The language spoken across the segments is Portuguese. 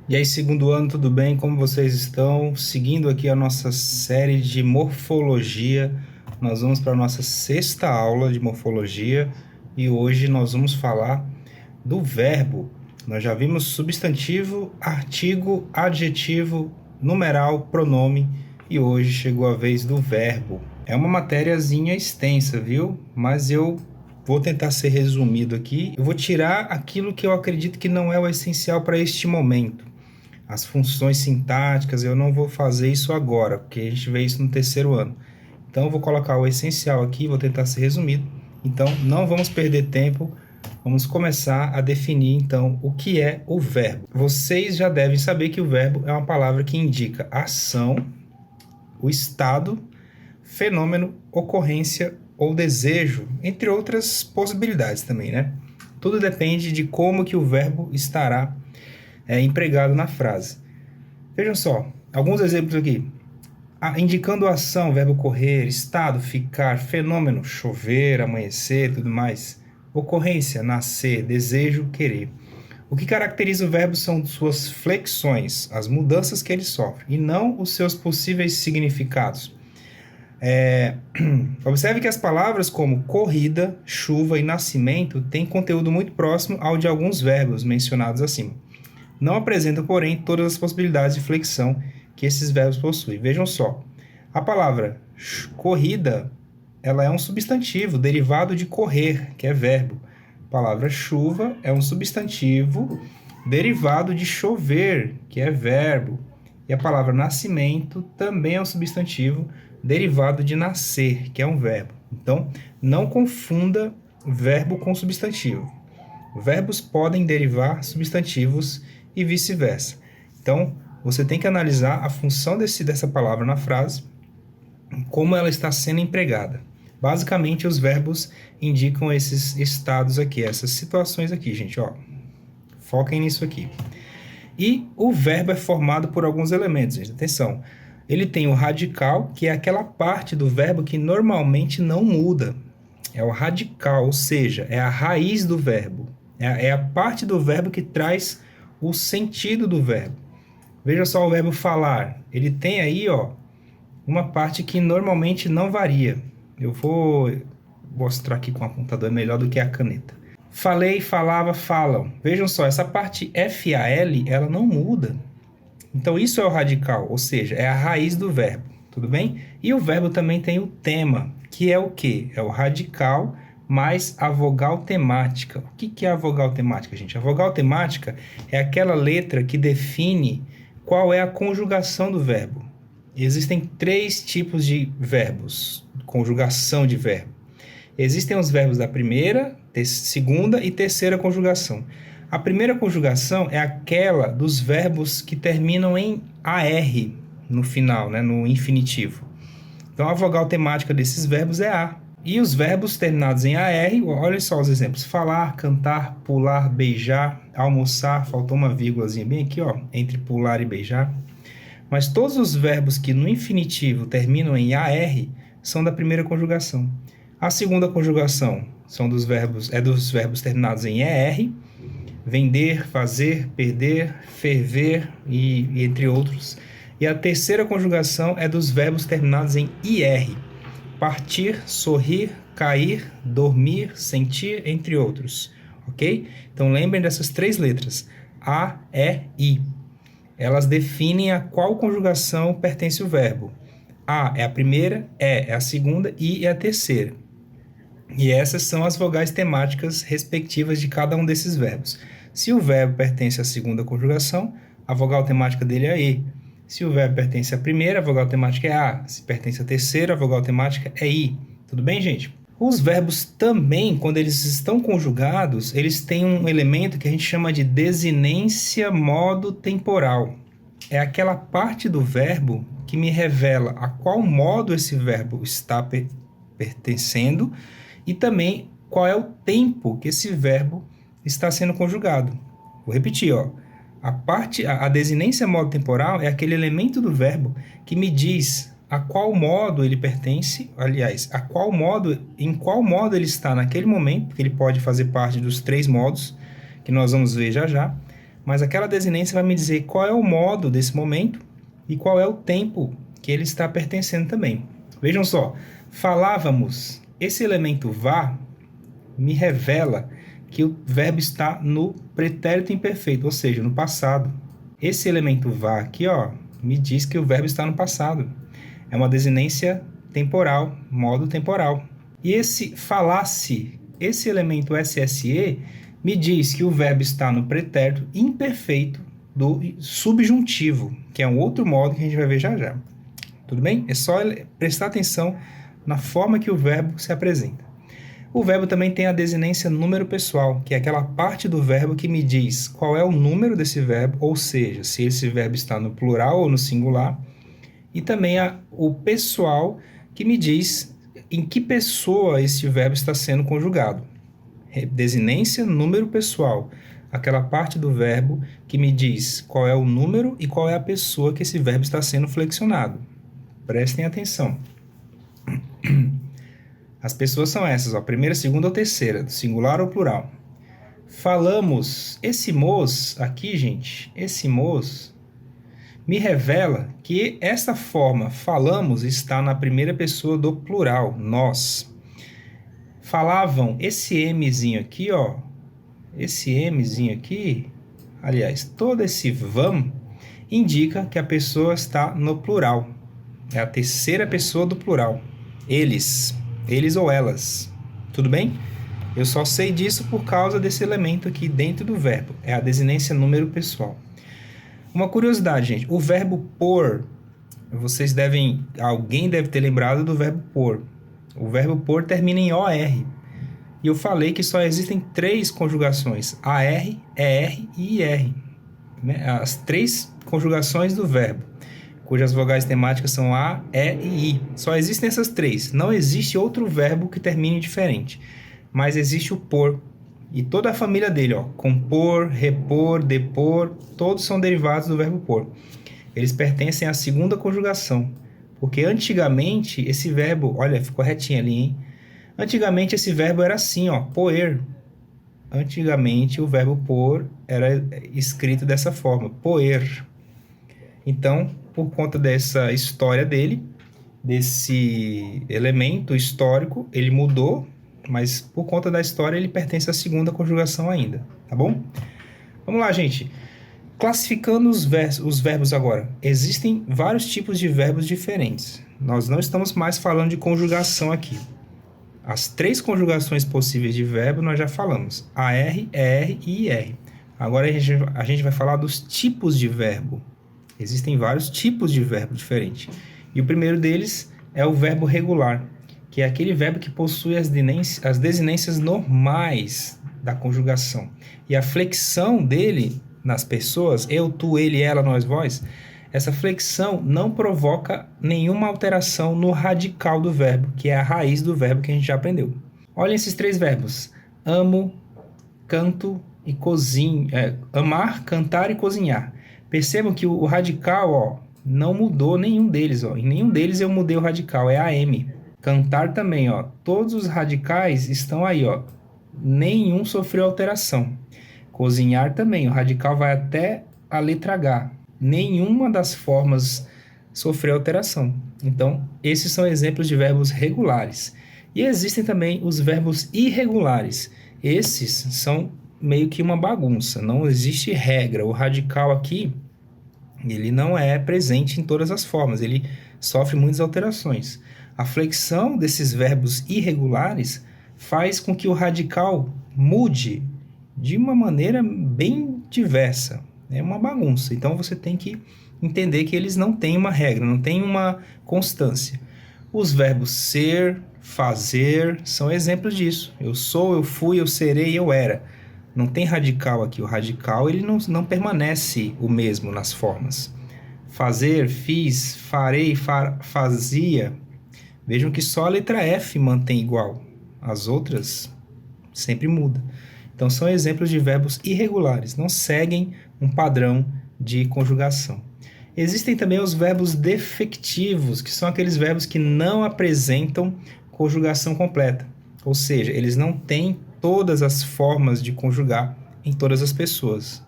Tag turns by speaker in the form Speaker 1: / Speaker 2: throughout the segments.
Speaker 1: E aí, segundo ano, tudo bem? Como vocês estão? Seguindo aqui a nossa série de morfologia, nós vamos para a nossa sexta aula de morfologia e hoje nós vamos falar do verbo. Nós já vimos substantivo, artigo, adjetivo, numeral, pronome e hoje chegou a vez do verbo. É uma matériazinha extensa, viu? Mas eu vou tentar ser resumido aqui. Eu vou tirar aquilo que eu acredito que não é o essencial para este momento. As funções sintáticas, eu não vou fazer isso agora, porque a gente vê isso no terceiro ano. Então, eu vou colocar o essencial aqui, vou tentar ser resumido. Então, não vamos perder tempo, vamos começar a definir, então, o que é o verbo. Vocês já devem saber que o verbo é uma palavra que indica ação, o estado, fenômeno, ocorrência ou desejo, entre outras possibilidades também, né? Tudo depende de como que o verbo estará empregado na frase. Vejam só, alguns exemplos aqui. Indicando ação, verbo correr, estado, ficar, fenômeno, chover, amanhecer, tudo mais. Ocorrência, nascer, desejo, querer. O que caracteriza o verbo são suas flexões, as mudanças que ele sofre, e não os seus possíveis significados. Observe que as palavras como corrida, chuva e nascimento têm conteúdo muito próximo ao de alguns verbos mencionados acima. Não apresentam, porém, todas as possibilidades de flexão que esses verbos possuem. Vejam só, a palavra corrida, ela é um substantivo derivado de correr, que é verbo. A palavra chuva é um substantivo derivado de chover, que é verbo. E a palavra nascimento também é um substantivo derivado de nascer, que é um verbo. Então, não confunda verbo com substantivo. Verbos podem derivar substantivos e vice-versa. Então, você tem que analisar a função dessa palavra na frase, como ela está sendo empregada. Basicamente, os verbos indicam esses estados aqui, essas situações aqui, gente, ó. Foquem nisso aqui. E o verbo é formado por alguns elementos, gente. Atenção. Ele tem o radical, que é aquela parte do verbo que normalmente não muda. É o radical, ou seja, é a raiz do verbo. É a parte do verbo que traz o sentido do verbo. Veja só o verbo falar. Ele tem aí, ó, uma parte que normalmente não varia. Eu vou mostrar aqui com o apontador, é melhor do que a caneta. Falei, falava, falam. Vejam só, essa parte FAL, ela não muda. Então, isso é o radical, ou seja, é a raiz do verbo, tudo bem? E o verbo também tem o tema, que é o quê? É o radical mais a vogal temática. O que é a vogal temática, gente? A vogal temática é aquela letra que define qual é a conjugação do verbo. Existem três tipos de verbos, conjugação de verbo. Existem os verbos da primeira, segunda e terceira conjugação. A primeira conjugação é aquela dos verbos que terminam em AR no final, né, no infinitivo. Então, a vogal temática desses verbos é A. E os verbos terminados em AR, olha só os exemplos. Falar, cantar, pular, beijar, almoçar. Faltou uma vírgulazinha bem aqui, ó, entre pular e beijar. Mas todos os verbos que no infinitivo terminam em AR são da primeira conjugação. A segunda conjugação dos verbos terminados em ER, vender, fazer, perder, ferver e entre outros. E a terceira conjugação é dos verbos terminados em IR, partir, sorrir, cair, dormir, sentir, entre outros. Ok? Então lembrem dessas três letras, A, E, I. Elas definem a qual conjugação pertence o verbo. A é a primeira, E é a segunda, I é a terceira. E essas são as vogais temáticas respectivas de cada um desses verbos. Se o verbo pertence à segunda conjugação, a vogal temática dele é E. Se o verbo pertence à primeira, a vogal temática é A. Se pertence à terceira, a vogal temática é I. Tudo bem, gente? Os verbos também, quando eles estão conjugados, eles têm um elemento que a gente chama de desinência modo temporal. É aquela parte do verbo que me revela a qual modo esse verbo está pertencendo e também qual é o tempo que esse verbo está sendo conjugado. Vou repetir, ó. A desinência modo temporal é aquele elemento do verbo que me diz a qual modo ele pertence, aliás, em qual modo ele está naquele momento, porque ele pode fazer parte dos três modos que nós vamos ver já já, mas aquela desinência vai me dizer qual é o modo desse momento e qual é o tempo que ele está pertencendo também. Vejam só, falávamos, esse elemento vá me revela que o verbo está no pretérito imperfeito, ou seja, no passado. Esse elemento vá aqui, ó, me diz que o verbo está no passado. É uma desinência temporal, modo temporal. E esse falasse, esse elemento SSE, me diz que o verbo está no pretérito imperfeito do subjuntivo, que é um outro modo que a gente vai ver já já. Tudo bem? É só prestar atenção na forma que o verbo se apresenta. O verbo também tem a desinência número pessoal, que é aquela parte do verbo que me diz qual é o número desse verbo, ou seja, se esse verbo está no plural ou no singular, e também o pessoal, que me diz em que pessoa esse verbo está sendo conjugado. Desinência número pessoal, aquela parte do verbo que me diz qual é o número e qual é a pessoa que esse verbo está sendo flexionado. Prestem atenção. As pessoas são essas, ó, primeira, segunda ou terceira, singular ou plural. Falamos, esse mos aqui, gente, esse mos me revela que esta forma falamos está na primeira pessoa do plural, nós. Falavam, esse mzinho aqui, ó, esse mzinho aqui, aliás, todo esse vam indica que a pessoa está no plural. É a terceira pessoa do plural. Eles ou elas. Tudo bem? Eu só sei disso por causa desse elemento aqui dentro do verbo. É a desinência número pessoal. Uma curiosidade, gente. O verbo por, alguém deve ter lembrado do verbo por. O verbo por termina em OR. E eu falei que só existem 3 conjugações. AR, ER e IR. As 3 conjugações do verbo, cujas vogais temáticas são A, E e I. Só existem essas 3. Não existe outro verbo que termine diferente. Mas existe o por. E toda a família dele, ó, compor, repor, depor, todos são derivados do verbo por. Eles pertencem à segunda conjugação. Porque antigamente esse verbo, olha, ficou retinho ali, hein? Antigamente esse verbo era assim, ó, poer. Antigamente o verbo por era escrito dessa forma, poer. Então, por conta dessa história dele, desse elemento histórico, ele mudou, mas por conta da história ele pertence à segunda conjugação ainda, tá bom? Vamos lá, gente. Classificando os verbos agora. Existem vários tipos de verbos diferentes. Nós não estamos mais falando de conjugação aqui. As 3 conjugações possíveis de verbo nós já falamos. AR, ER e IR. Agora a gente vai falar dos tipos de verbo. Existem vários tipos de verbo diferentes. E o primeiro deles é o verbo regular, que é aquele verbo que possui as desinências normais da conjugação. E a flexão dele nas pessoas, eu, tu, ele, ela, nós, vós, essa flexão não provoca nenhuma alteração no radical do verbo, que é a raiz do verbo que a gente já aprendeu. Olhem esses 3 verbos. Amo, canto e cozinho. Amar, cantar e cozinhar. Percebam que o radical, ó, não mudou nenhum deles, ó. Em nenhum deles eu mudei o radical, é AM. Cantar também, ó. Todos os radicais estão aí, ó. Nenhum sofreu alteração. Cozinhar também, o radical vai até a letra H. Nenhuma das formas sofreu alteração. Então, esses são exemplos de verbos regulares. E existem também os verbos irregulares. Esses são meio que uma bagunça, não existe regra. O radical aqui, ele não é presente em todas as formas, ele sofre muitas alterações. A flexão desses verbos irregulares faz com que o radical mude de uma maneira bem diversa. É uma bagunça. Então você tem que entender que eles não têm uma regra, não têm uma constância. Os verbos ser, fazer, são exemplos disso. Eu sou, eu fui, eu serei, eu era. Não tem radical aqui. O radical ele não permanece o mesmo nas formas. Fazer, fiz, farei, fazia. Vejam que só a letra F mantém igual. As outras sempre mudam. Então, são exemplos de verbos irregulares. Não seguem um padrão de conjugação. Existem também os verbos defectivos, que são aqueles verbos que não apresentam conjugação completa. Ou seja, eles não têm todas as formas de conjugar em todas as pessoas.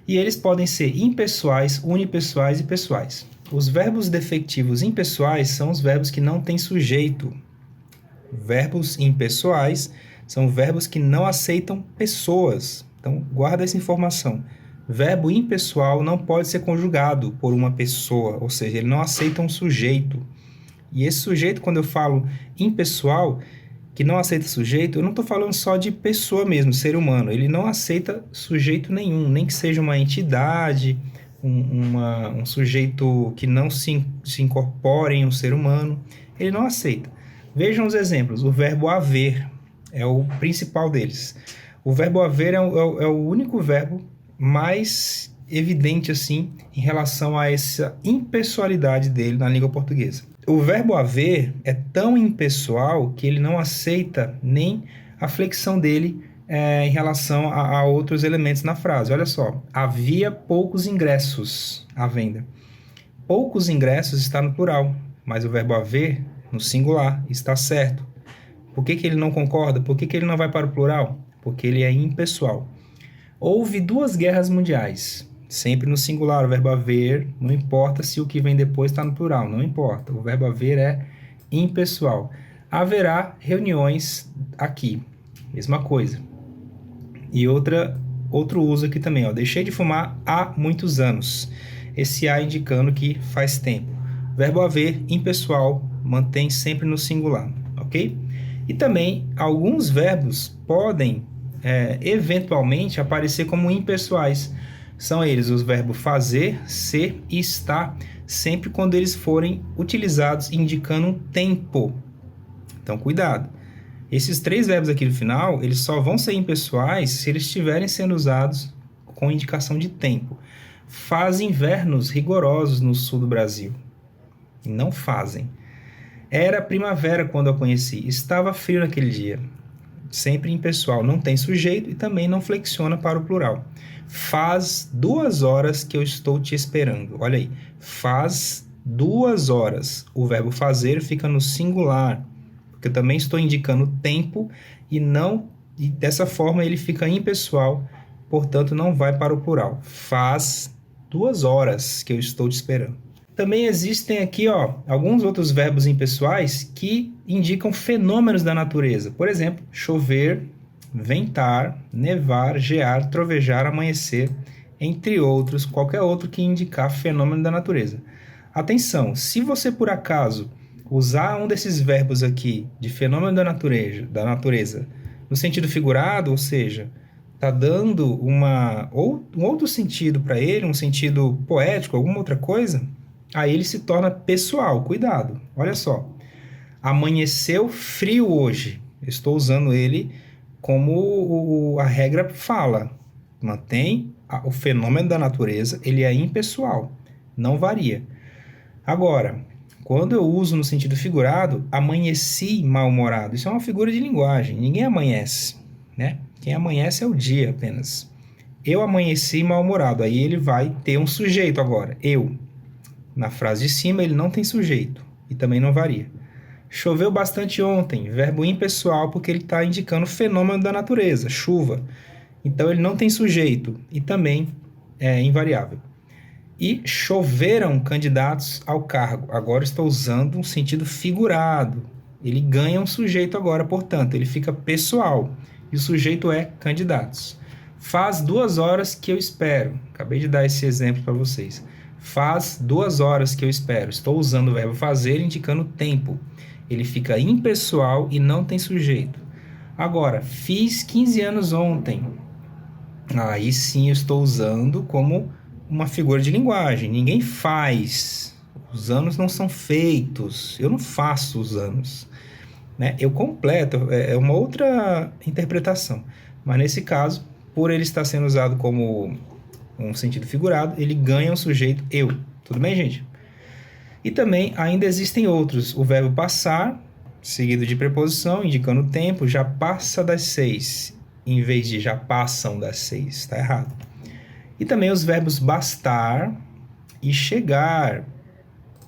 Speaker 1: E eles podem ser impessoais, unipessoais e pessoais. Os verbos defectivos impessoais são os verbos que não têm sujeito. Verbos impessoais são verbos que não aceitam pessoas. Então, guarda essa informação. Verbo impessoal não pode ser conjugado por uma pessoa, ou seja, ele não aceita um sujeito. E esse sujeito, quando eu falo impessoal, que não aceita sujeito, eu não estou falando só de pessoa mesmo, ser humano. Ele não aceita sujeito nenhum, nem que seja uma entidade, um sujeito que não se incorpore em um ser humano. Ele não aceita. Vejam os exemplos. O verbo haver é o principal deles. O verbo haver é o único verbo mais evidente assim em relação a essa impessoalidade dele na língua portuguesa. O verbo haver é tão impessoal que ele não aceita nem a flexão dele em relação a outros elementos na frase. Olha só, havia poucos ingressos à venda. Poucos ingressos está no plural, mas o verbo haver, no singular, está certo. Por que ele não concorda? Por que ele não vai para o plural? Porque ele é impessoal. Houve 2 guerras mundiais. Sempre no singular, o verbo haver, não importa se o que vem depois está no plural, não importa. O verbo haver é impessoal. Haverá reuniões aqui, mesma coisa. E outro uso aqui também, ó. Deixei de fumar há muitos anos. Esse há indicando que faz tempo. Verbo haver, impessoal, mantém sempre no singular, ok? E também, alguns verbos podem, eventualmente, aparecer como impessoais. São eles os verbos fazer, ser e estar, sempre quando eles forem utilizados indicando um tempo. Então, cuidado. Esses 3 verbos aqui no final, eles só vão ser impessoais se eles estiverem sendo usados com indicação de tempo. Faz invernos rigorosos no sul do Brasil. Não fazem. Era primavera quando eu conheci. Estava frio naquele dia. Sempre impessoal. Não tem sujeito e também não flexiona para o plural. Faz 2 horas que eu estou te esperando. Olha aí. Faz 2 horas. O verbo fazer fica no singular, porque eu também estou indicando tempo e dessa forma ele fica impessoal, portanto não vai para o plural. Faz 2 horas que eu estou te esperando. Também existem aqui, alguns outros verbos impessoais que indicam fenômenos da natureza. Por exemplo, chover, ventar, nevar, gear, trovejar, amanhecer, entre outros, qualquer outro que indicar fenômeno da natureza. Atenção, se você por acaso usar um desses verbos aqui de fenômeno da natureza no sentido figurado, ou seja, está dando um outro sentido para ele, um sentido poético, alguma outra coisa, aí ele se torna pessoal. Cuidado, olha só. Amanheceu frio hoje. Eu estou usando ele como a regra fala. Mantém o fenômeno da natureza, ele é impessoal, não varia. Agora, quando eu uso no sentido figurado, amanheci mal-humorado. Isso é uma figura de linguagem. Ninguém amanhece, né? Quem amanhece é o dia apenas. Eu amanheci mal-humorado. Aí ele vai ter um sujeito agora. Eu. Na frase de cima, ele não tem sujeito. E também não varia. Choveu bastante ontem. Verbo impessoal, porque ele está indicando o fenômeno da natureza. Chuva. Então, ele não tem sujeito. E também é invariável. E choveram candidatos ao cargo. Agora estou usando um sentido figurado. Ele ganha um sujeito agora, portanto, ele fica pessoal. E o sujeito é candidatos. Faz 2 horas que eu espero. Acabei de dar esse exemplo para vocês. Faz 2 horas que eu espero. Estou usando o verbo fazer indicando tempo. Ele fica impessoal e não tem sujeito. Agora, fiz 15 anos ontem. Aí sim eu estou usando como uma figura de linguagem. Ninguém faz. Os anos não são feitos. Eu não faço os anos, né? Eu completo. É uma outra interpretação. Mas nesse caso, por ele estar sendo usado como um sentido figurado, ele ganha um sujeito eu. Tudo bem, gente? E também ainda existem outros. O verbo passar, seguido de preposição, indicando o tempo. Já passa das 6, em vez de já passam das 6. Está errado. E também os verbos bastar e chegar,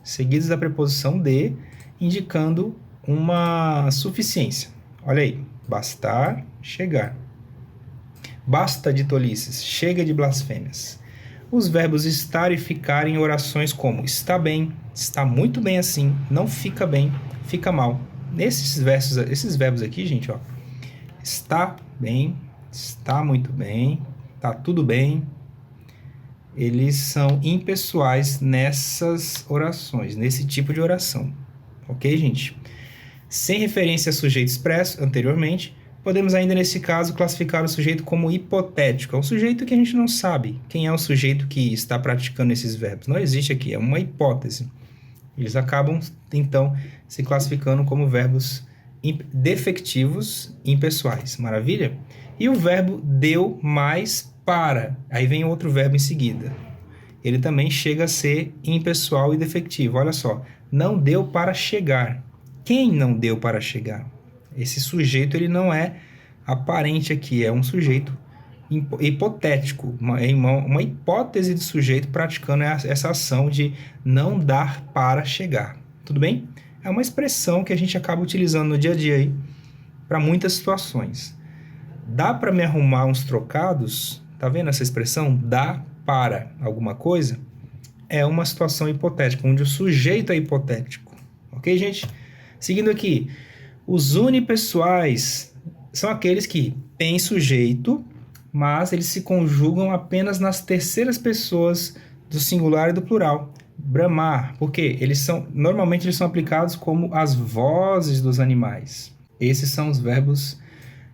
Speaker 1: seguidos da preposição de, indicando uma suficiência. Olha aí, bastar, chegar. Basta de tolices, chega de blasfêmias. os verbos estar e ficar em orações como está bem, está muito bem assim, não fica bem, fica mal. Esses verbos aqui, gente, ó, está bem, está muito bem, está tudo bem, eles são impessoais nessas orações, nesse tipo de oração. Ok, gente? Sem referência a sujeito expresso anteriormente, podemos ainda nesse caso classificar o sujeito como hipotético. É um sujeito que a gente não sabe quem é o sujeito que está praticando esses verbos. Não existe aqui, é uma hipótese. Eles acabam, então, se classificando como verbos defectivos impessoais. Maravilha? E o verbo deu mais para. Aí vem outro verbo em seguida. Ele também chega a ser impessoal e defectivo. Olha só, não deu para chegar. Quem não deu para chegar? Esse sujeito ele não é aparente aqui, é um sujeito hipotético, uma hipótese de sujeito praticando essa ação de não dar para chegar. Tudo bem? É uma expressão que a gente acaba utilizando no dia a dia aí para muitas situações. Dá para me arrumar uns trocados? Tá vendo essa expressão? Dá para alguma coisa? É uma situação hipotética, onde o sujeito é hipotético. Ok, gente? Seguindo aqui, os unipessoais são aqueles que têm sujeito, mas eles se conjugam apenas nas terceiras pessoas do singular e do plural. Bramar, porque normalmente eles são aplicados como as vozes dos animais. Esses são os verbos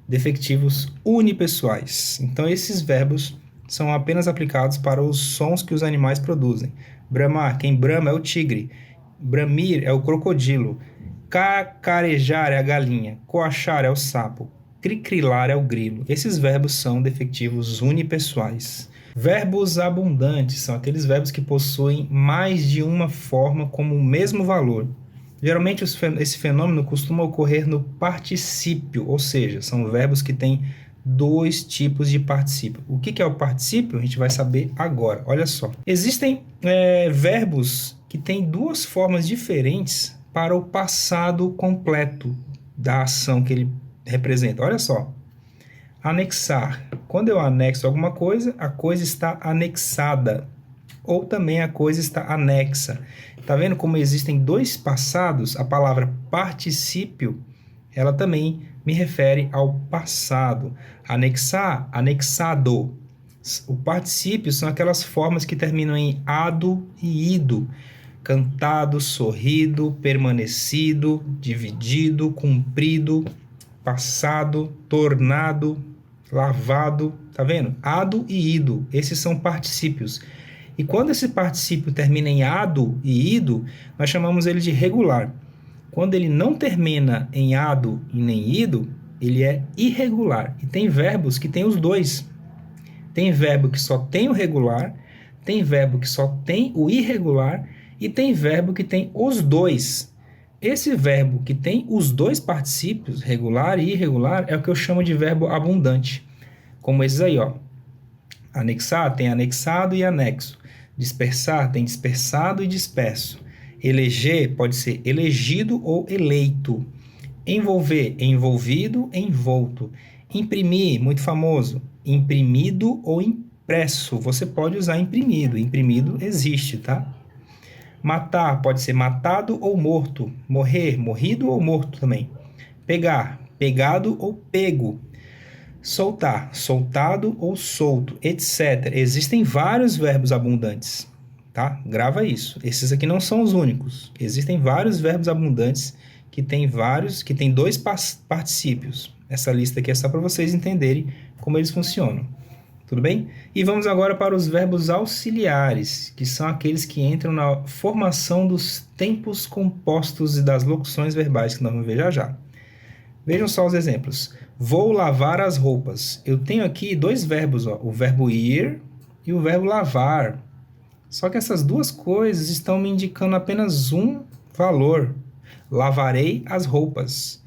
Speaker 1: defectivos unipessoais. Então, esses verbos são apenas aplicados para os sons que os animais produzem. Bramar, quem brama é o tigre. Bramir é o crocodilo. Cacarejar é a galinha. Coachar é o sapo. Cricrilar é o grilo. Esses verbos são defectivos unipessoais. Verbos abundantes são aqueles verbos que possuem mais de uma forma como o mesmo valor. Geralmente esse fenômeno costuma ocorrer no particípio, ou seja, são verbos que têm dois tipos de particípio. O que é o particípio? A gente vai saber agora. Olha só. Existem verbos que têm duas formas diferentes para o passado completo da ação que ele representa. Olha só. Anexar. Quando eu anexo alguma coisa, a coisa está anexada. Ou também a coisa está anexa. Tá vendo como existem dois passados? A palavra particípio, ela também me refere ao passado. Anexar, anexado. O particípio são aquelas formas que terminam em ado e ido. Cantado, sorrido, permanecido, dividido, cumprido, passado, tornado, lavado. Tá vendo? Ado e ido. Esses são particípios. E quando esse particípio termina em ado e ido, nós chamamos ele de regular. Quando ele não termina em ado e nem ido, ele é irregular. E tem verbos que têm os dois. Tem verbo que só tem o regular, tem verbo que só tem o irregular e tem verbo que tem os dois. Esse verbo que tem os dois particípios, regular e irregular, é o que eu chamo de verbo abundante. Como esses aí, ó. Anexar tem anexado e anexo. Dispersar tem dispersado e disperso. Eleger pode ser elegido ou eleito. Envolver, envolvido, envolto. Imprimir, muito famoso. Imprimido ou impresso. Você pode usar imprimido. Imprimido existe, tá? Matar pode ser matado ou morto. Morrer, morrido ou morto também. Pegar, pegado ou pego. Soltar, soltado ou solto, etc. Existem vários verbos abundantes, tá? Grava isso. Esses aqui não são os únicos. Existem vários verbos abundantes que têm dois particípios. Essa lista aqui é só para vocês entenderem como eles funcionam. Tudo bem? E vamos agora para os verbos auxiliares, que são aqueles que entram na formação dos tempos compostos e das locuções verbais, que nós vamos ver já já. Vejam só os exemplos. Vou lavar as roupas. Eu tenho aqui dois verbos, ó, o verbo ir e o verbo lavar. Só que essas duas coisas estão me indicando apenas um valor. Lavarei as roupas.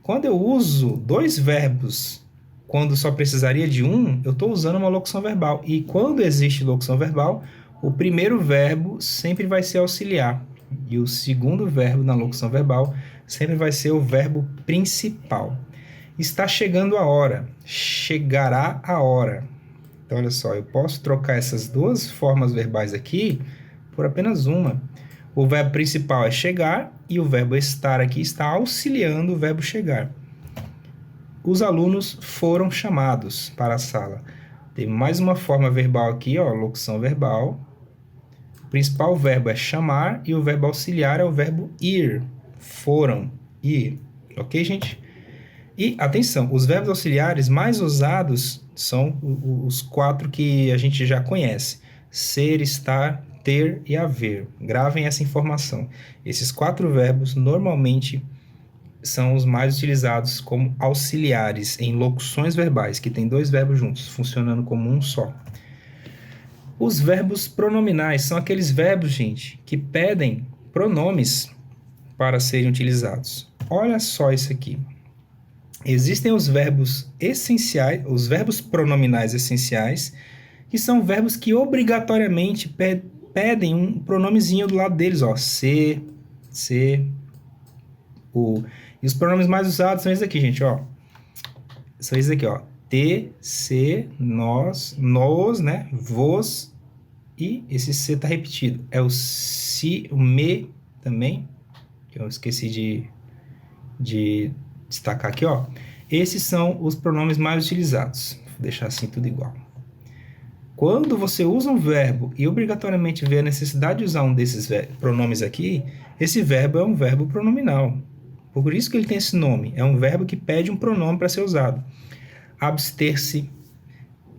Speaker 1: Quando eu uso dois verbos, quando só precisaria de um, eu estou usando uma locução verbal. E quando existe locução verbal, o primeiro verbo sempre vai ser auxiliar. E o segundo verbo na locução verbal sempre vai ser o verbo principal. Está chegando a hora. Chegará a hora. Então, olha só, eu posso trocar essas duas formas verbais aqui por apenas uma. O verbo principal é chegar e o verbo estar aqui está auxiliando o verbo chegar. Os alunos foram chamados para a sala. Tem mais uma forma verbal aqui, ó, locução verbal. O principal verbo é chamar e o verbo auxiliar é o verbo ir. Foram, ir. Ok, gente? E, atenção, os verbos auxiliares mais usados são os 4 que a gente já conhece. Ser, estar, ter e haver. Gravem essa informação. Esses 4 verbos, normalmente, são os mais utilizados como auxiliares em locuções verbais, que tem 2 verbos juntos, funcionando como um só. Os verbos pronominais são aqueles verbos, gente, que pedem pronomes para serem utilizados. Olha só isso aqui. Existem os verbos essenciais, os verbos pronominais essenciais, que são verbos que obrigatoriamente pedem um pronomezinho do lado deles, ó, ser, o. E os pronomes mais usados são esses aqui, gente, ó. São esses aqui, ó. Te, se, nós, nos, né? Vos. E esse se tá repetido. É o si, o me também, que eu esqueci de destacar aqui, ó. Esses são os pronomes mais utilizados. Vou deixar assim tudo igual. Quando você usa um verbo e obrigatoriamente vê a necessidade de usar um desses pronomes aqui, esse verbo é um verbo pronominal. Por isso que ele tem esse nome. É um verbo que pede um pronome para ser usado. Abster-se,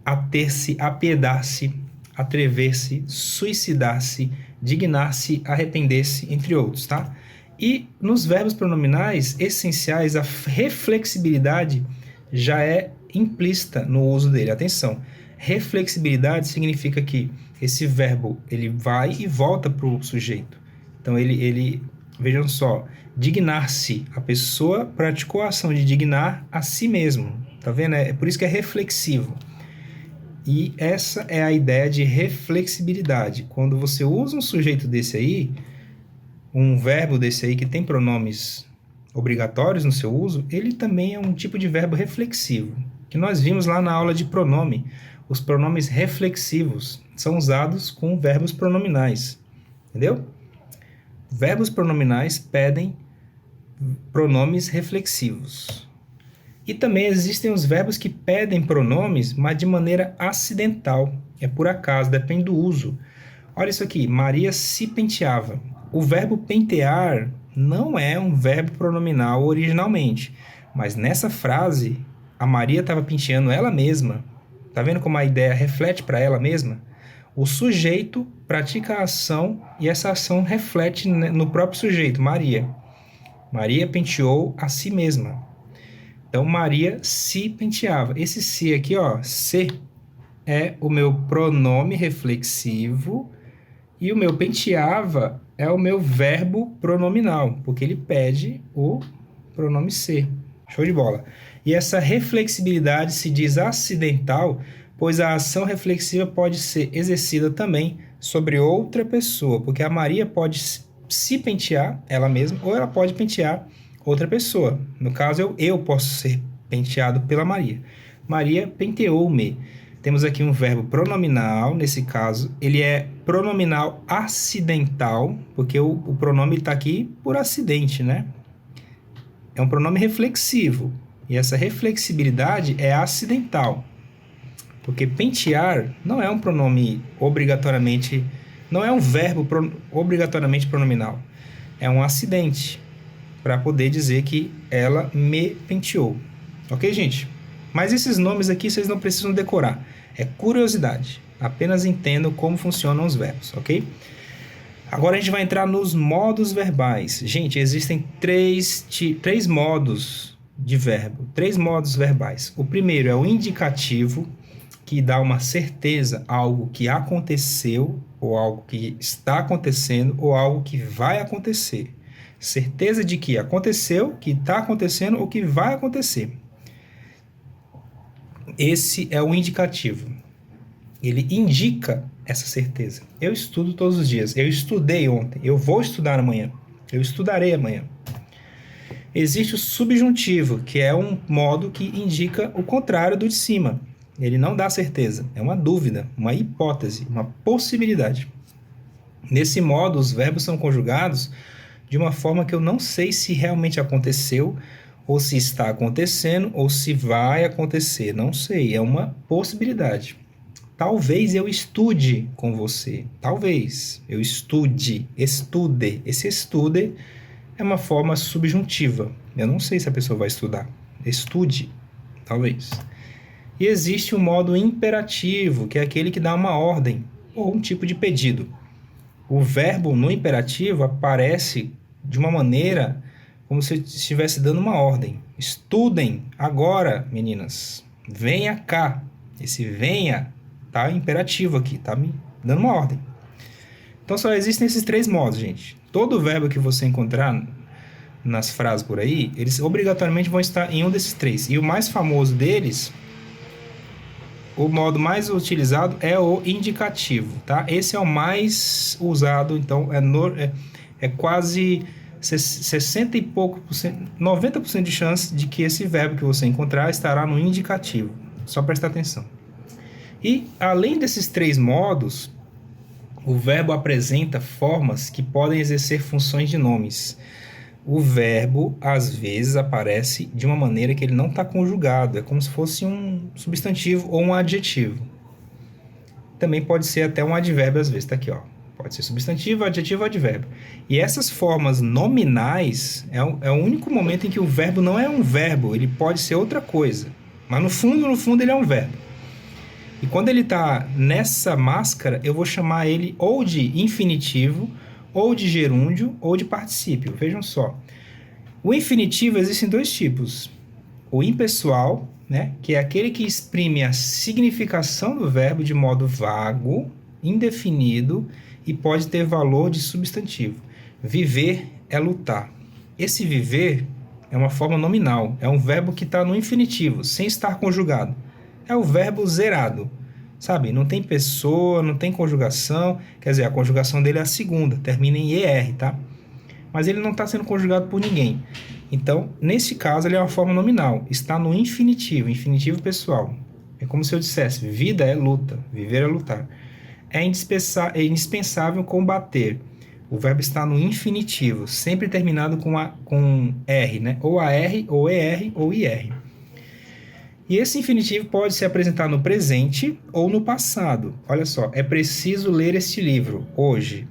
Speaker 1: ater-se, apiedar-se, atrever-se, suicidar-se, dignar-se, arrepender-se, entre outros, tá? E nos verbos pronominais essenciais, a reflexibilidade já é implícita no uso dele. Atenção, reflexibilidade significa que esse verbo ele vai e volta para o sujeito. Então, vejam só, dignar-se, a pessoa praticou a ação de dignar a si mesmo, tá vendo? É por isso que é reflexivo. E essa é a ideia de reflexibilidade. Quando você usa um sujeito desse aí, um verbo desse aí que tem pronomes obrigatórios no seu uso, ele também é um tipo de verbo reflexivo, que nós vimos lá na aula de pronome. Os pronomes reflexivos são usados com verbos pronominais, entendeu? Verbos pronominais pedem pronomes reflexivos. E também existem os verbos que pedem pronomes, mas de maneira acidental. É por acaso, depende do uso. Olha isso aqui, Maria se penteava. O verbo pentear não é um verbo pronominal originalmente, mas nessa frase, a Maria estava penteando ela mesma. Tá vendo como a ideia reflete para ela mesma? O sujeito pratica a ação e essa ação reflete no próprio sujeito, Maria. Maria penteou a si mesma. Então, Maria se penteava. Esse se aqui, ó, se, é o meu pronome reflexivo e o meu penteava é o meu verbo pronominal, porque ele pede o pronome se. Show de bola. E essa reflexibilidade se diz acidental, pois a ação reflexiva pode ser exercida também sobre outra pessoa, porque a Maria pode se pentear ela mesma ou ela pode pentear outra pessoa. No caso, eu posso ser penteado pela Maria. Maria penteou-me. Temos aqui um verbo pronominal, nesse caso. Ele é pronominal acidental, porque o pronome está aqui por acidente, né? É um pronome reflexivo. E essa reflexibilidade é acidental. Porque pentear não é um pronome obrigatoriamente... Não é um verbo obrigatoriamente pronominal. É um acidente para poder dizer que ela me penteou. Ok, gente? Mas esses nomes aqui vocês não precisam decorar. É curiosidade. Apenas entendam como funcionam os verbos, ok? Agora a gente vai entrar nos modos verbais. Gente, existem três modos de verbo. 3 modos verbais. O primeiro é o indicativo, que dá uma certeza a algo que aconteceu, ou algo que está acontecendo, ou algo que vai acontecer. Certeza de que aconteceu, que está acontecendo ou que vai acontecer. Esse é o indicativo. Ele indica essa certeza. Eu estudo todos os dias. Eu estudei ontem. Eu vou estudar amanhã. Eu estudarei amanhã. Existe o subjuntivo, que é um modo que indica o contrário do de cima. Ele não dá certeza. É uma dúvida, uma hipótese, uma possibilidade. Nesse modo, os verbos são conjugados de uma forma que eu não sei se realmente aconteceu, ou se está acontecendo, ou se vai acontecer. Não sei, é uma possibilidade. Talvez eu estude com você. Talvez eu estude, estude. Esse estude é uma forma subjuntiva. Eu não sei se a pessoa vai estudar. Estude, talvez. E existe o modo imperativo, que é aquele que dá uma ordem ou um tipo de pedido. O verbo no imperativo aparece de uma maneira como se estivesse dando uma ordem. Estudem agora, meninas. Venha cá. Esse venha tá imperativo aqui, tá me dando uma ordem. Então só existem esses 3 modos, gente. Todo verbo que você encontrar nas frases por aí, eles obrigatoriamente vão estar em um desses 3. E o mais famoso deles, o modo mais utilizado é o indicativo, tá? Esse é o mais usado, então é quase 60 e pouco por cento, 90% de chance de que esse verbo que você encontrar estará no indicativo. Só prestar atenção. E além desses 3 modos, o verbo apresenta formas que podem exercer funções de nomes. O verbo, às vezes, aparece de uma maneira que ele não está conjugado. É como se fosse um substantivo ou um adjetivo. Também pode ser até um advérbio, às vezes. Está aqui, ó. Pode ser substantivo, adjetivo ou advérbio. E essas formas nominais é o único momento em que o verbo não é um verbo. Ele pode ser outra coisa. Mas no fundo, ele é um verbo. E quando ele está nessa máscara, eu vou chamar ele ou de infinitivo, ou de gerúndio, ou de particípio. Vejam só. O infinitivo existem 2 tipos. O impessoal, né, que é aquele que exprime a significação do verbo de modo vago, indefinido e pode ter valor de substantivo. Viver é lutar. Esse viver é uma forma nominal, é um verbo que está no infinitivo, sem estar conjugado. É o verbo zerado, sabe? Não tem pessoa, não tem conjugação, quer dizer, a conjugação dele é a segunda, termina em ER, tá? Mas ele não está sendo conjugado por ninguém. Então, nesse caso, ele é uma forma nominal, está no infinitivo, infinitivo pessoal. É como se eu dissesse, vida é luta, viver é lutar. É indispensável combater. O verbo está no infinitivo, sempre terminado com R, né? Ou AR, ou ER, ou IR. E esse infinitivo pode se apresentar no presente ou no passado. Olha só, é preciso ler este livro hoje.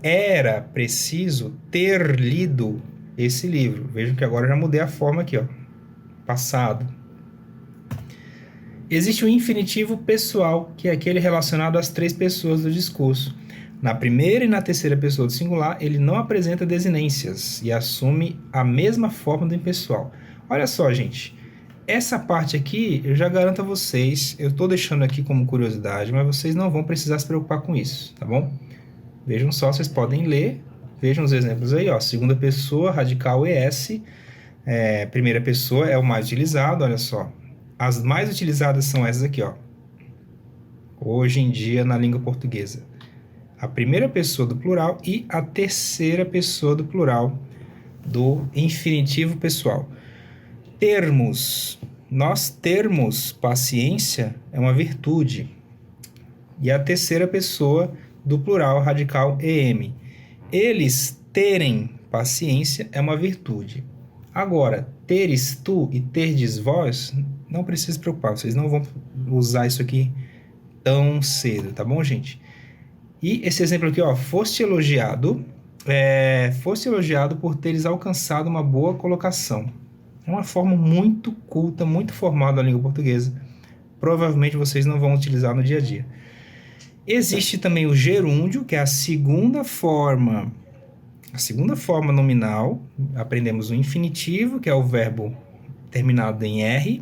Speaker 1: Era preciso ter lido esse livro. Vejam que agora eu já mudei a forma aqui, ó. Passado. Existe o infinitivo pessoal, que é aquele relacionado às 3 pessoas do discurso. Na primeira e na terceira pessoa do singular, ele não apresenta desinências e assume a mesma forma do impessoal. Olha só, gente. Essa parte aqui, eu já garanto a vocês, eu estou deixando aqui como curiosidade, mas vocês não vão precisar se preocupar com isso, tá bom? Vejam só, vocês podem ler, vejam os exemplos aí, ó. Segunda pessoa, radical ES, primeira pessoa é o mais utilizado, olha só. As mais utilizadas são essas aqui, ó. Hoje em dia na língua portuguesa. A primeira pessoa do plural e a terceira pessoa do plural do infinitivo pessoal. Termos. Nós termos paciência é uma virtude. E a terceira pessoa do plural radical EM. Eles terem paciência é uma virtude. Agora, teres tu e terdes vós, não precisa se preocupar. Vocês não vão usar isso aqui tão cedo, tá bom, gente? E esse exemplo aqui, ó, foste elogiado por teres alcançado uma boa colocação. É uma forma muito culta, muito formal da língua portuguesa. Provavelmente vocês não vão utilizar no dia a dia. Existe também o gerúndio, que é a segunda forma nominal. Aprendemos o infinitivo, que é o verbo terminado em R,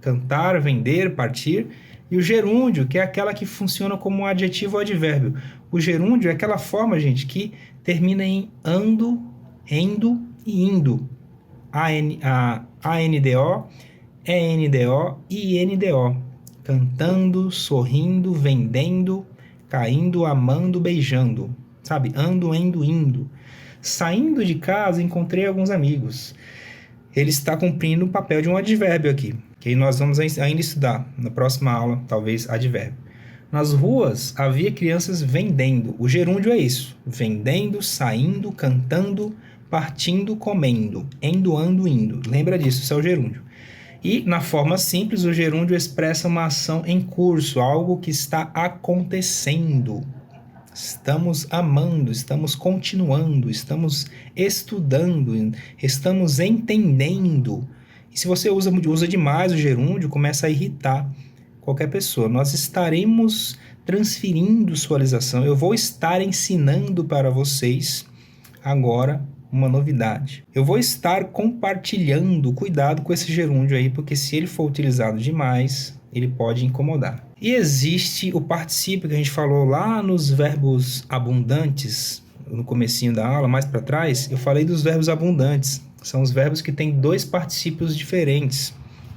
Speaker 1: cantar, vender, partir. E o gerúndio, que é aquela que funciona como um adjetivo ou advérbio. O gerúndio é aquela forma, gente, que termina em ando, endo e indo. A-N-D-O, E-N-D-O e I-N-D-O. Cantando, sorrindo, vendendo, caindo, amando, beijando. Sabe? Ando, endo, indo. Saindo de casa, encontrei alguns amigos. ele está cumprindo o papel de um advérbio aqui, que nós vamos ainda estudar na próxima aula, talvez advérbio. Nas ruas havia crianças vendendo. O gerúndio é isso: vendendo, saindo, cantando, partindo, comendo, endoando, indo. Lembra disso, isso é o gerúndio. E na forma simples, o gerúndio expressa uma ação em curso, algo que está acontecendo. Estamos amando, estamos continuando, estamos estudando, estamos entendendo. E se você usa demais o gerúndio, começa a irritar qualquer pessoa. Nós estaremos transferindo sua realização. Eu vou estar ensinando para vocês agora uma novidade. Eu vou estar compartilhando, cuidado com esse gerúndio aí, porque se ele for utilizado demais, ele pode incomodar. E existe o particípio que a gente falou lá nos verbos abundantes, no comecinho da aula, mais para trás, eu falei dos verbos abundantes. São os verbos que têm 2 particípios diferentes.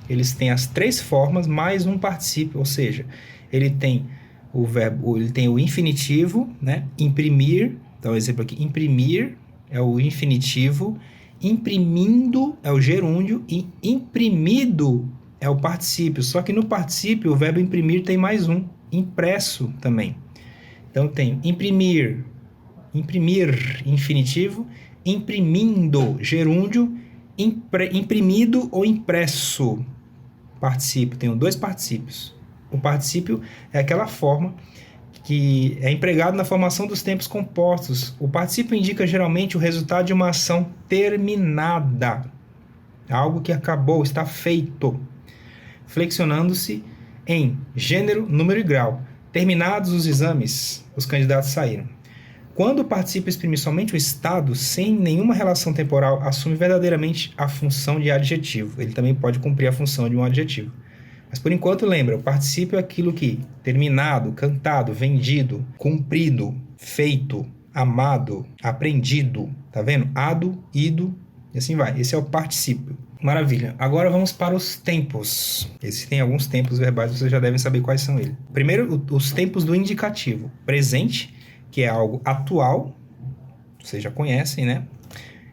Speaker 1: Eles têm as 3 formas mais um particípio, ou seja, ele tem o infinitivo, né? Imprimir, então um exemplo aqui, imprimir é o infinitivo, imprimindo é o gerúndio e imprimido é o particípio. Só que no particípio o verbo imprimir tem mais um, impresso também. Então tem imprimir, infinitivo, imprimindo, gerúndio, imprimido ou impresso, particípio. Tenho 2 particípios. O particípio é aquela forma que é empregado na formação dos tempos compostos. O particípio indica geralmente o resultado de uma ação terminada, algo que acabou, está feito, flexionando-se em gênero, número e grau. Terminados os exames, os candidatos saíram. Quando o particípio exprime somente o estado, sem nenhuma relação temporal, assume verdadeiramente a função de adjetivo. Ele também pode cumprir a função de um adjetivo. Mas por enquanto, lembra, o particípio é aquilo que terminado, cantado, vendido, cumprido, feito, amado, aprendido. Tá vendo? Ado, ido, e assim vai. Esse é o particípio. Maravilha. Agora vamos para os tempos. Existem alguns tempos verbais, vocês já devem saber quais são eles. Primeiro, os tempos do indicativo. Presente, que é algo atual, vocês já conhecem, né?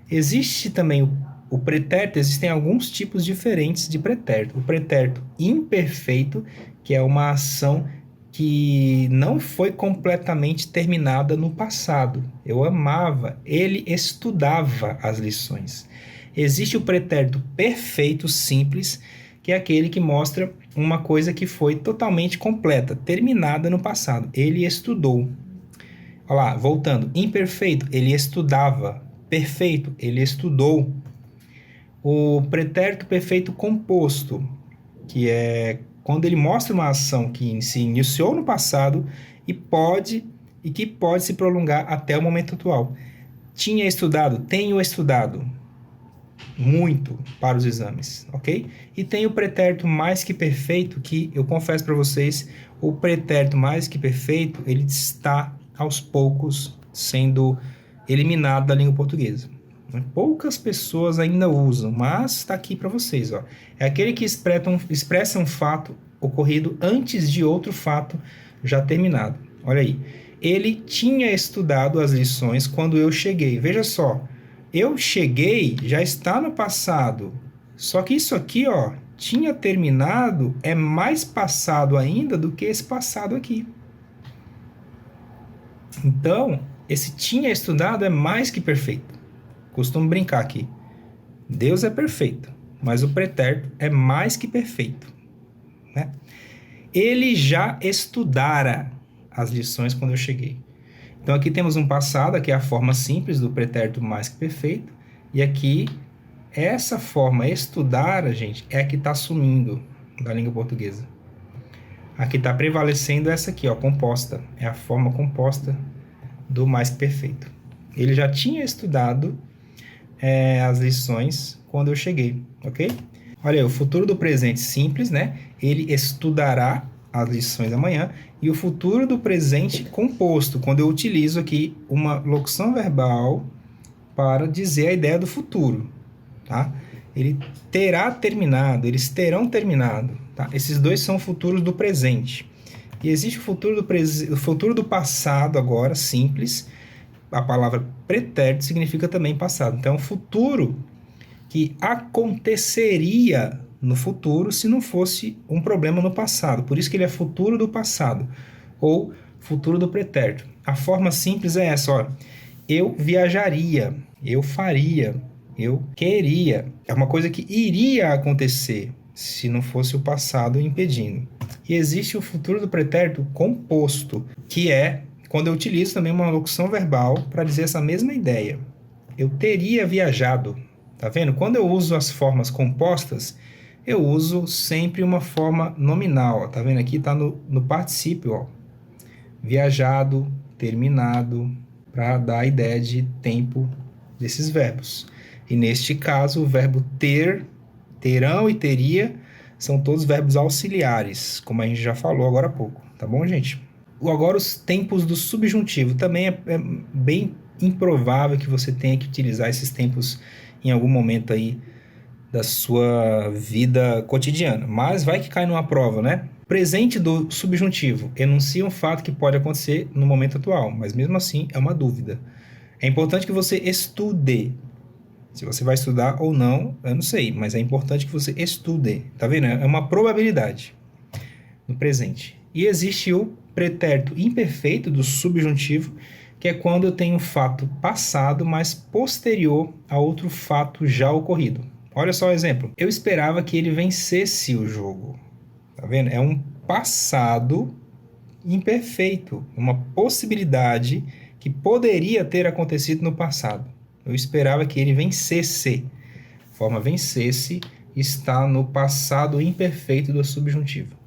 Speaker 1: Existe também o pretérito, existem alguns tipos diferentes de pretérito. O pretérito imperfeito, que é uma ação que não foi completamente terminada no passado. Eu amava, ele estudava as lições. Existe o pretérito perfeito simples, que é aquele que mostra uma coisa que foi totalmente completa, terminada no passado. Ele estudou. Olha lá, voltando. Imperfeito, ele estudava. Perfeito, ele estudou. O pretérito perfeito composto, que é quando ele mostra uma ação que se iniciou no passado e que pode se prolongar até o momento atual. Tinha estudado, tenho estudado muito para os exames, ok? E tem o pretérito mais que perfeito, que eu confesso para vocês, o pretérito mais que perfeito, ele está aos poucos sendo eliminado da língua portuguesa. Poucas pessoas ainda usam, mas está aqui para vocês. Ó. É aquele que expressa um fato ocorrido antes de outro fato já terminado. Olha aí. Ele tinha estudado as lições quando eu cheguei. Veja só, eu cheguei já está no passado. Só que isso aqui, ó, tinha terminado, é mais passado ainda do que esse passado aqui. Então, esse tinha estudado é mais que perfeito. Costumo brincar aqui. Deus é perfeito, mas o pretérito é mais que perfeito, né? Ele já estudara as lições quando eu cheguei. Então aqui temos um passado, aqui é a forma simples do pretérito mais que perfeito, e aqui essa forma estudara, gente, é a que está sumindo da língua portuguesa. Aqui está prevalecendo essa aqui, ó, composta. É a forma composta do mais que perfeito. Ele já tinha estudado as lições quando eu cheguei, ok? Olha aí, o futuro do presente simples, né? Ele estudará as lições amanhã. E o futuro do presente composto, quando eu utilizo aqui uma locução verbal para dizer a ideia do futuro, tá? Ele terá terminado, eles terão terminado, tá? Esses dois são futuros do presente. E existe o futuro do passado agora, simples. A palavra pretérito significa também passado. Então, futuro que aconteceria no futuro se não fosse um problema no passado. Por isso que ele é futuro do passado, ou futuro do pretérito. A forma simples é essa, ó. Eu viajaria, eu faria, eu queria. É uma coisa que iria acontecer se não fosse o passado impedindo. E existe o futuro do pretérito composto, que é quando eu utilizo também uma locução verbal para dizer essa mesma ideia. Eu teria viajado. Tá vendo? Quando eu uso as formas compostas, eu uso sempre uma forma nominal. Ó. Tá vendo? Aqui está no particípio. Ó. Viajado, terminado, para dar a ideia de tempo desses verbos. E neste caso, o verbo ter, terão e teria são todos verbos auxiliares, como a gente já falou agora há pouco. Tá bom, gente? Agora, os tempos do subjuntivo. Também é bem improvável que você tenha que utilizar esses tempos em algum momento aí da sua vida cotidiana. Mas vai que cai numa prova, né? Presente do subjuntivo enuncia um fato que pode acontecer no momento atual, mas mesmo assim é uma dúvida. É importante que você estude. Se você vai estudar ou não, eu não sei, mas é importante que você estude. Tá vendo? É uma probabilidade no presente. E existe o pretérito imperfeito do subjuntivo, que é quando eu tenho um fato passado, mas posterior a outro fato já ocorrido. Olha só o exemplo. Eu esperava que ele vencesse o jogo. Tá vendo? É um passado imperfeito, uma possibilidade que poderia ter acontecido no passado. Eu esperava que ele vencesse. A forma vencesse está no passado imperfeito do subjuntivo.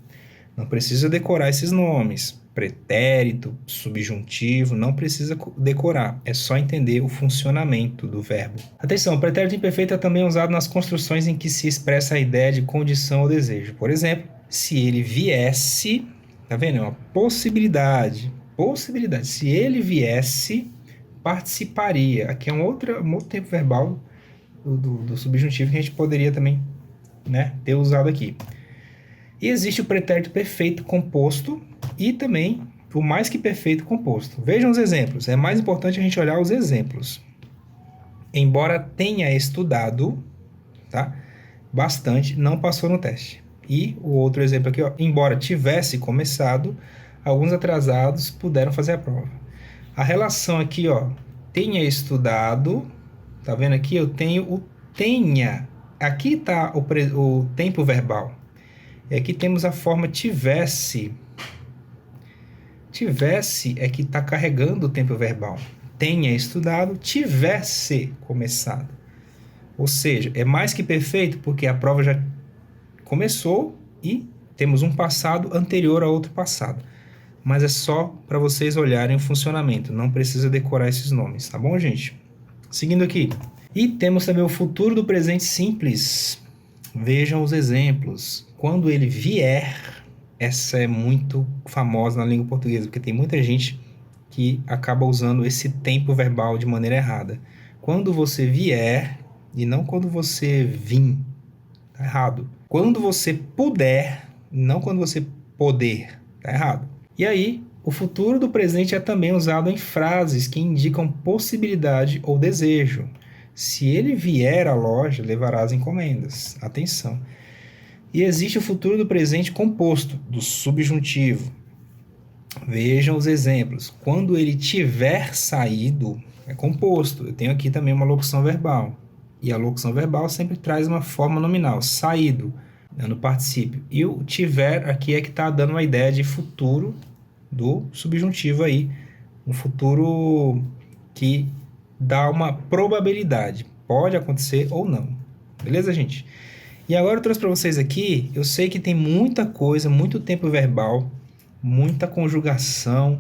Speaker 1: Não precisa decorar esses nomes. Pretérito, subjuntivo, não precisa decorar. É só entender o funcionamento do verbo. Atenção, o pretérito imperfeito é também usado nas construções em que se expressa a ideia de condição ou desejo. Por exemplo, se ele viesse, tá vendo? É uma possibilidade. Possibilidade. Se ele viesse, participaria. Aqui é um outro tempo verbal do subjuntivo que a gente poderia também, né, ter usado aqui. E existe o pretérito perfeito composto e também o mais que perfeito composto. Vejam os exemplos. É mais importante a gente olhar os exemplos. Embora tenha estudado, tá, bastante, não passou no teste. E o outro exemplo aqui, ó, embora tivesse começado, alguns atrasados puderam fazer a prova. A relação aqui, ó, tenha estudado, tá vendo aqui? Eu tenho o tenha. Aqui está o tempo verbal. E aqui temos a forma tivesse. Tivesse é que está carregando o tempo verbal. Tenha estudado, tivesse começado. Ou seja, é mais que perfeito porque a prova já começou e temos um passado anterior a outro passado. Mas é só para vocês olharem o funcionamento. Não precisa decorar esses nomes, tá bom, gente? Seguindo aqui. E temos também o futuro do presente simples. Vejam os exemplos. Quando ele vier, essa é muito famosa na língua portuguesa, porque tem muita gente que acaba usando esse tempo verbal de maneira errada. Quando você vier, e não quando você vir. Tá errado. Quando você puder, não quando você poder. Tá errado. E aí, o futuro do presente é também usado em frases que indicam possibilidade ou desejo. Se ele vier à loja, levará as encomendas. Atenção. E existe o futuro do presente composto, do subjuntivo. Vejam os exemplos. Quando ele tiver saído, é composto. Eu tenho aqui também uma locução verbal. E a locução verbal sempre traz uma forma nominal. Saído, no particípio. E o tiver aqui é que está dando uma ideia de futuro do subjuntivo aí. Um futuro que dá uma probabilidade. Pode acontecer ou não. Beleza, gente? E agora eu trouxe para vocês aqui, eu sei que tem muita coisa, muito tempo verbal, muita conjugação,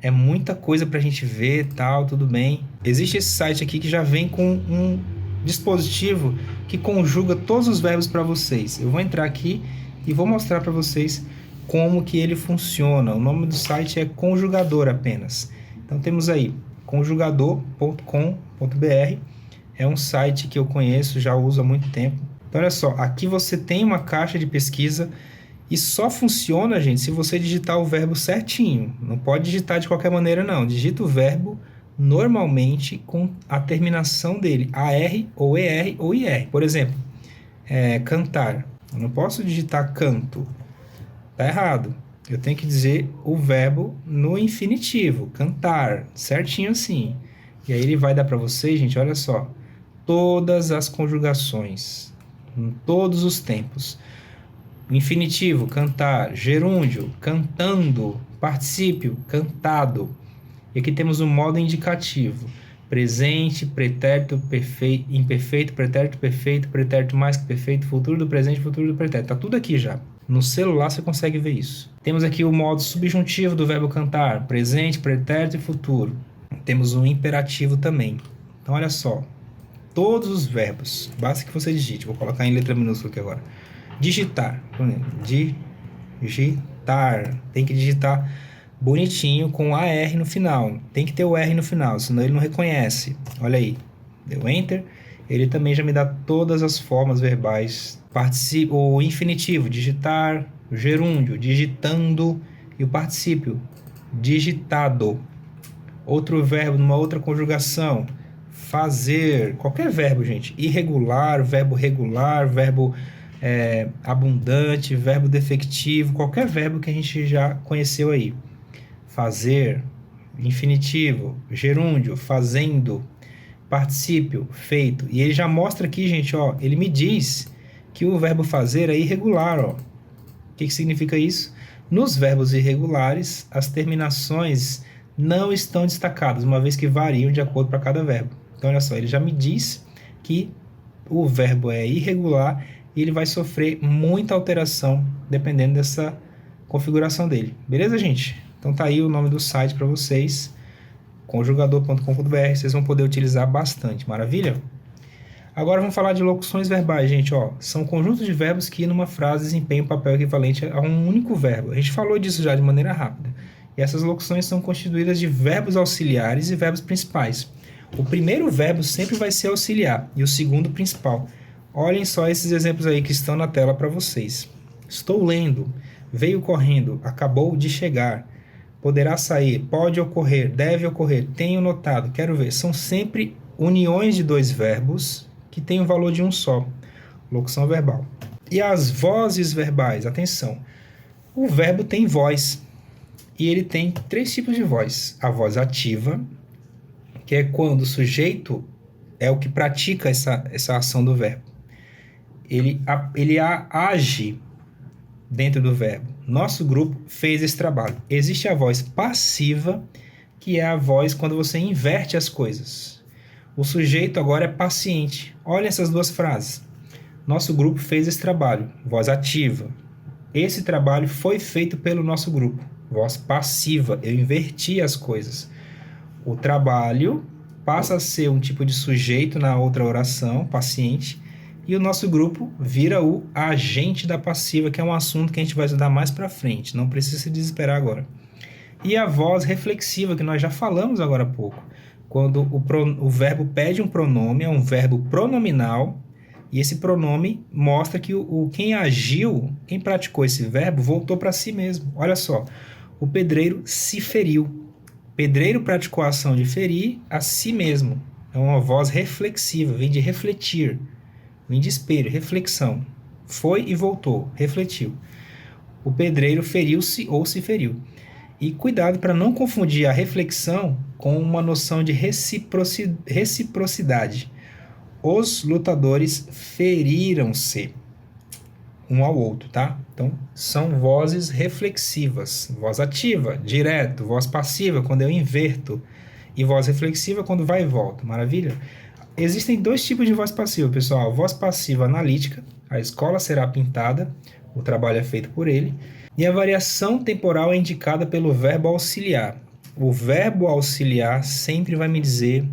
Speaker 1: é muita coisa para a gente ver, tal, tudo bem. Existe esse site aqui que já vem com um dispositivo que conjuga todos os verbos para vocês. Eu vou entrar aqui e vou mostrar para vocês como que ele funciona. O nome do site é Conjugador apenas. Então temos aí conjugador.com.br. É um site que eu conheço, já uso há muito tempo. Então olha só, aqui você tem uma caixa de pesquisa e só funciona, gente, se você digitar o verbo certinho. Não pode digitar de qualquer maneira não. Digita o verbo normalmente com a terminação dele, AR ou ER ou IR. Por exemplo, cantar. Eu não posso digitar canto. Tá errado. Eu tenho que dizer o verbo no infinitivo, cantar, certinho assim. E aí ele vai dar para vocês, gente, olha só, todas as conjugações, em todos os tempos. Infinitivo, cantar, gerúndio, cantando, particípio, cantado. E aqui temos o modo indicativo. Presente, pretérito, perfeito, imperfeito, pretérito mais que perfeito, futuro do presente, futuro do pretérito. Tá tudo aqui já. No celular você consegue ver isso. Temos aqui o modo subjuntivo do verbo cantar, presente, pretérito e futuro. Temos o imperativo também. Então olha só, todos os verbos, basta que você digite. Vou colocar em letra minúscula aqui agora. Digitar, digitar, tem que digitar bonitinho com AR no final. Tem que ter o R no final, senão ele não reconhece. Olha aí, deu Enter. Ele também já me dá todas as formas verbais. O infinitivo, digitar, o gerúndio, digitando, e o particípio, digitado. Outro verbo numa outra conjugação, fazer, qualquer verbo, gente. Irregular, verbo abundante, verbo defectivo, qualquer verbo que a gente já conheceu aí. Fazer, infinitivo, gerúndio, fazendo, particípio, feito. E ele já mostra aqui, gente, ó, ele me diz que o verbo fazer é irregular, ó. O que significa isso? Nos verbos irregulares, as terminações não estão destacadas, uma vez que variam de acordo para cada verbo. Então, olha só, ele já me diz que o verbo é irregular e ele vai sofrer muita alteração dependendo dessa configuração dele. Beleza, gente? Então tá aí o nome do site para vocês, conjugador.com.br, vocês vão poder utilizar bastante, maravilha? Agora vamos falar de locuções verbais, gente, ó. São conjuntos de verbos que numa frase desempenham um papel equivalente a um único verbo. A gente falou disso já de maneira rápida. E essas locuções são constituídas de verbos auxiliares e verbos principais. O primeiro verbo sempre vai ser auxiliar e o segundo principal. Olhem só esses exemplos aí que estão na tela para vocês. Estou lendo, veio correndo, acabou de chegar, poderá sair, pode ocorrer, deve ocorrer, tenho notado, quero ver. São sempre uniões de dois verbos que têm o valor de um só. Locução verbal. E as vozes verbais, atenção. O verbo tem voz. E ele tem 3 tipos de voz. A voz ativa, que é quando o sujeito é o que pratica essa ação do verbo. Ele age dentro do verbo. Nosso grupo fez esse trabalho. Existe a voz passiva, que é a voz quando você inverte as coisas. O sujeito agora é paciente. Olha essas duas frases. Nosso grupo fez esse trabalho. Voz ativa. Esse trabalho foi feito pelo nosso grupo. Voz passiva. Eu inverti as coisas. O trabalho passa a ser um tipo de sujeito na outra oração, paciente, e o nosso grupo vira o agente da passiva, que é um assunto que a gente vai estudar mais para frente. Não precisa se desesperar agora. E a voz reflexiva, que nós já falamos agora há pouco. Quando o verbo pede um pronome, é um verbo pronominal, e esse pronome mostra que quem agiu, quem praticou esse verbo, voltou para si mesmo. Olha só, o pedreiro se feriu. Pedreiro praticou a ação de ferir a si mesmo. É uma voz reflexiva, vem de refletir, vem de espelho, reflexão. Foi e voltou, refletiu. O pedreiro feriu-se ou se feriu. E cuidado para não confundir a reflexão com uma noção de reciprocidade. Os lutadores feriram-se um ao outro, tá? Então, são vozes reflexivas. Voz ativa, direto. Voz passiva, quando eu inverto. E voz reflexiva, quando vai e volta. Maravilha? Existem 2 tipos de voz passiva, pessoal. Voz passiva analítica. A escola será pintada. O trabalho é feito por ele. E a variação temporal é indicada pelo verbo auxiliar. O verbo auxiliar sempre vai me dizer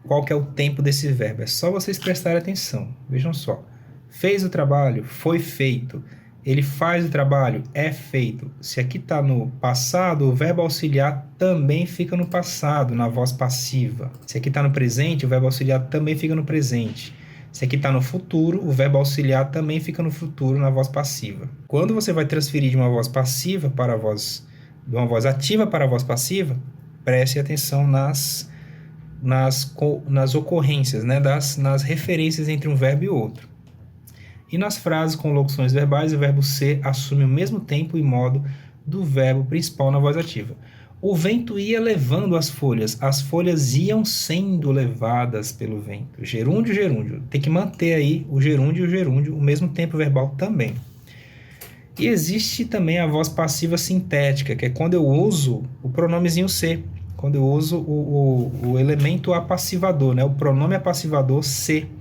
Speaker 1: qual que é o tempo desse verbo. É só vocês prestarem atenção. Vejam só. Fez o trabalho, foi feito. Ele faz o trabalho, é feito. Se aqui está no passado, o verbo auxiliar também fica no passado, na voz passiva. Se aqui está no presente, o verbo auxiliar também fica no presente. Se aqui está no futuro, o verbo auxiliar também fica no futuro, na voz passiva. Quando você vai transferir de uma voz passiva para a voz... de uma voz ativa para a voz passiva, preste atenção nas nas ocorrências, né? Nas referências entre um verbo e outro. E nas frases com locuções verbais, o verbo ser assume o mesmo tempo e modo do verbo principal na voz ativa. O vento ia levando as folhas iam sendo levadas pelo vento. Gerúndio, gerúndio. Tem que manter aí o gerúndio e o gerúndio, o mesmo tempo verbal também. E existe também a voz passiva sintética, que é quando eu uso o pronomezinho ser, quando eu uso o elemento apassivador, né? O pronome apassivador ser.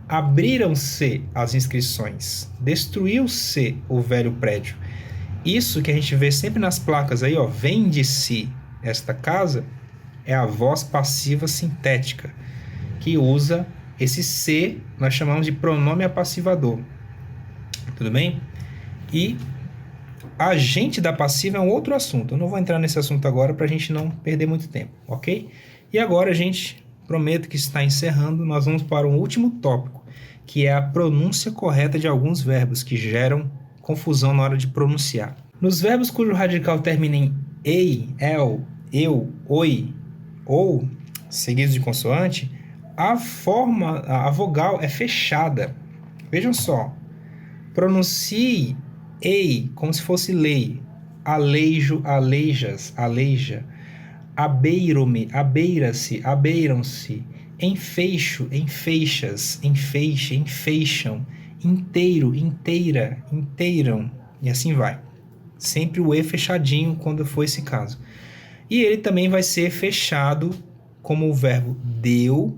Speaker 1: Abriram-se as inscrições, destruiu-se o velho prédio. Isso que a gente vê sempre nas placas aí, ó, vende-se esta casa, é a voz passiva sintética, que usa esse se, nós chamamos de pronome apassivador. Tudo bem? E agente da passiva é um outro assunto. Eu não vou entrar nesse assunto agora para a gente não perder muito tempo, ok? E agora, gente, prometo que está encerrando, nós vamos para um último tópico, que é a pronúncia correta de alguns verbos que geram confusão na hora de pronunciar. Nos verbos cujo radical termina em ei, el, eu, oi, ou, seguidos de consoante, a vogal é fechada. Vejam só, pronuncie ei como se fosse lei. Aleijo, aleijas, aleija. Abeiro-me, abeira-se, abeiram-se. Enfeixo, enfeixas, enfeixe, enfeixam. Inteiro, inteira, inteiram. E assim vai. Sempre o E fechadinho quando for esse caso. E ele também vai ser fechado como o verbo deu,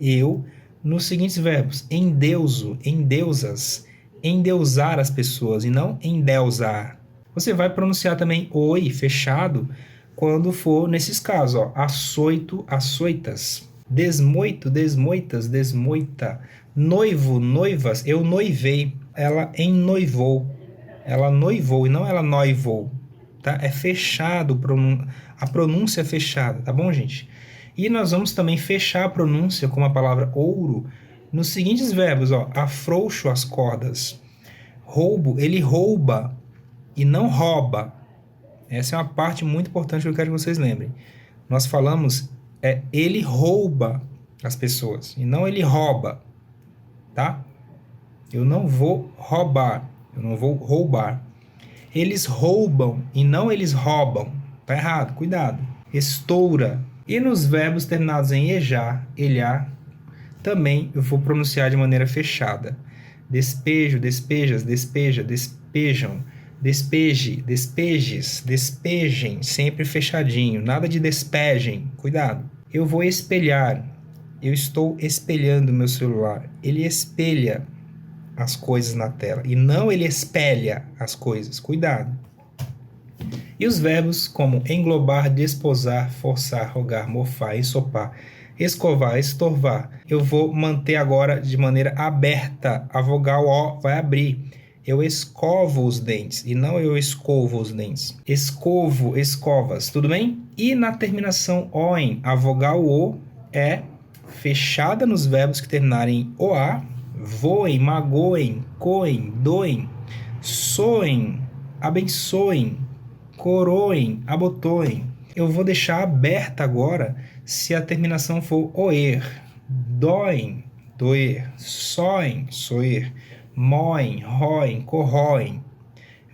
Speaker 1: eu, nos seguintes verbos. Endeuso, endeusas, endeusar as pessoas e não endeusar. Você vai pronunciar também oi fechado quando for nesses casos, ó, açoito, açoitas, desmoito, desmoitas, desmoita, noivo, noivas, eu noivei, ela ennoivou, ela noivou e não ela noivou, tá? É fechado, a pronúncia é fechada, tá bom, gente? E nós vamos também fechar a pronúncia com a palavra ouro nos seguintes verbos, ó, afrouxo as cordas, roubo, ele rouba e não rouba. Essa é uma parte muito importante que eu quero que vocês lembrem. Nós falamos, ele rouba as pessoas e não ele rouba, tá? Eu não vou roubar, eu não vou roubar. Eles roubam e não eles roubam. Tá errado, cuidado. Estoura. E nos verbos terminados em ejar, elhar, também eu vou pronunciar de maneira fechada. Despejo, despejas, despeja, despejam. Despeje, despejes, despejem, sempre fechadinho, nada de despejem, cuidado. Eu vou espelhar, eu estou espelhando meu celular. Ele espelha as coisas na tela e não ele espelha as coisas, cuidado. E os verbos como englobar, desposar, forçar, rogar, mofar, ensopar, escovar, estorvar. Eu vou manter agora de maneira aberta, a vogal O vai abrir. Eu escovo os dentes e não eu escovo os dentes. Escovo, escovas, tudo bem? E na terminação OEM, a vogal O é fechada nos verbos que terminarem em OA, voem, magoem, coem, doem, soem, abençoem, coroem, abotoem. Eu vou deixar aberta agora se a terminação for OER, doem, doer, soem, soer, moem, roem, corroem.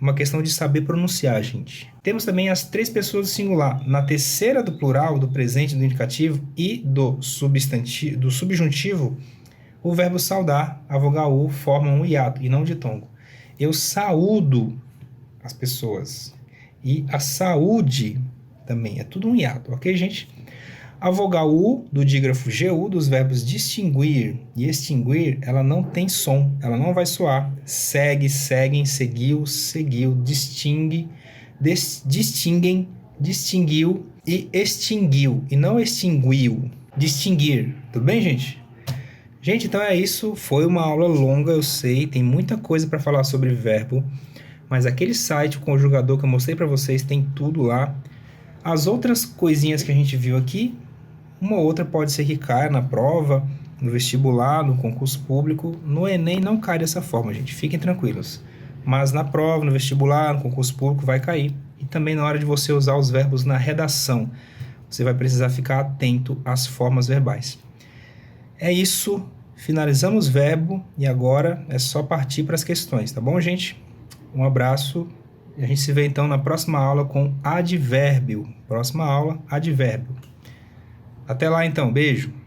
Speaker 1: É uma questão de saber pronunciar, gente. Temos também as três pessoas do singular. Na terceira do plural, do presente, do indicativo e do subjuntivo, o verbo saudar, a vogal U, forma um hiato e não um ditongo. Eu saúdo as pessoas. E a saúde também, é tudo um hiato, ok, gente? A vogal U do dígrafo GU dos verbos distinguir e extinguir, ela não tem som, ela não vai soar. Segue, seguem, seguiu, seguiu, distingue, distinguem, distinguiu e extinguiu, e não extinguiu. Distinguir, tudo bem, gente? Gente, então é isso, foi uma aula longa, eu sei, tem muita coisa para falar sobre verbo, mas aquele site, o conjugador que eu mostrei para vocês, tem tudo lá. As outras coisinhas que a gente viu aqui, uma ou outra pode ser que caia na prova, no vestibular, no concurso público. No Enem não cai dessa forma, gente. Fiquem tranquilos. Mas na prova, no vestibular, no concurso público vai cair. E também na hora de você usar os verbos na redação. você vai precisar ficar atento às formas verbais. É isso, finalizamos o verbo e agora é só partir para as questões, tá bom, gente? Um abraço e a gente se vê então na próxima aula com advérbio. Próxima aula, advérbio. Até lá então, beijo!